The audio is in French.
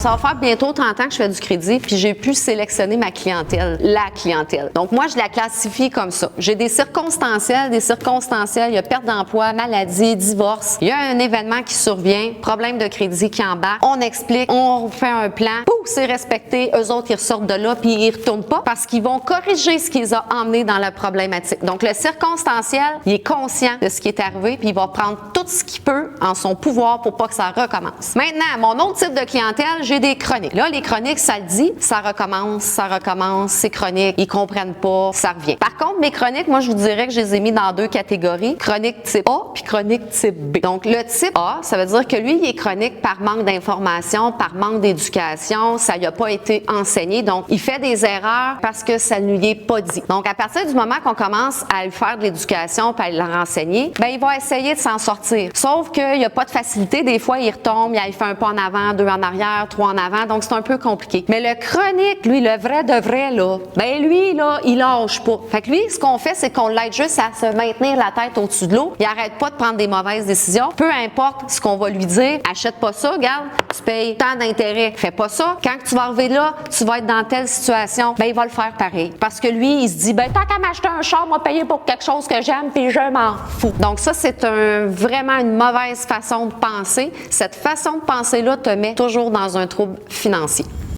Ça va faire bientôt 30 ans que je fais du crédit, puis j'ai pu sélectionner ma clientèle, la clientèle. Donc moi, je la classifie comme ça. J'ai des circonstanciels, il y a perte d'emploi, maladie, divorce. Il y a un événement qui survient, problème de crédit qui embarque. On explique, on fait un plan. Pouf, c'est respecté. Eux autres, ils ressortent de là, puis ils retournent pas parce qu'ils vont corriger ce qui les a emmenés dans la problématique. Donc le circonstanciel, il est conscient de ce qui est arrivé, puis il va prendre tout ce qu'il peut en son pouvoir pour pas que ça recommence. Maintenant, mon autre type de clientèle, j'ai des chroniques. Là, les chroniques, ça le dit, ça recommence, c'est chronique, ils comprennent pas, ça revient. Par contre, mes chroniques, moi, je vous dirais que je les ai mis dans deux catégories, chronique type A puis chronique type B. Donc, le type A, ça veut dire que lui, il est chronique par manque d'information, par manque d'éducation, ça lui a pas été enseigné, donc il fait des erreurs parce que ça ne lui est pas dit. Donc, à partir du moment qu'on commence à lui faire de l'éducation puis à le renseigner, ben il va essayer de s'en sortir. Sauf qu'il n'y a pas de facilité, des fois, il retombe, il fait un pas en avant, deux en arrière, trois en avant, donc c'est un peu compliqué. Mais le chronique, lui, le vrai de vrai, là, ben lui, là, il lâche pas. Fait que lui, ce qu'on fait, c'est qu'on l'aide juste à se maintenir la tête au-dessus de l'eau. Il arrête pas de prendre des mauvaises décisions. Peu importe ce qu'on va lui dire, achète pas ça, regarde, tu payes tant d'intérêt. Fais pas ça. Quand tu vas arriver là, tu vas être dans telle situation, ben il va le faire pareil. Parce que lui, il se dit, ben tant qu'à m'acheter un char, moi payer pour quelque chose que j'aime, puis je m'en fous. Donc ça, c'est vraiment une mauvaise façon de penser. Cette façon de penser-là te met toujours dans un trouble financier.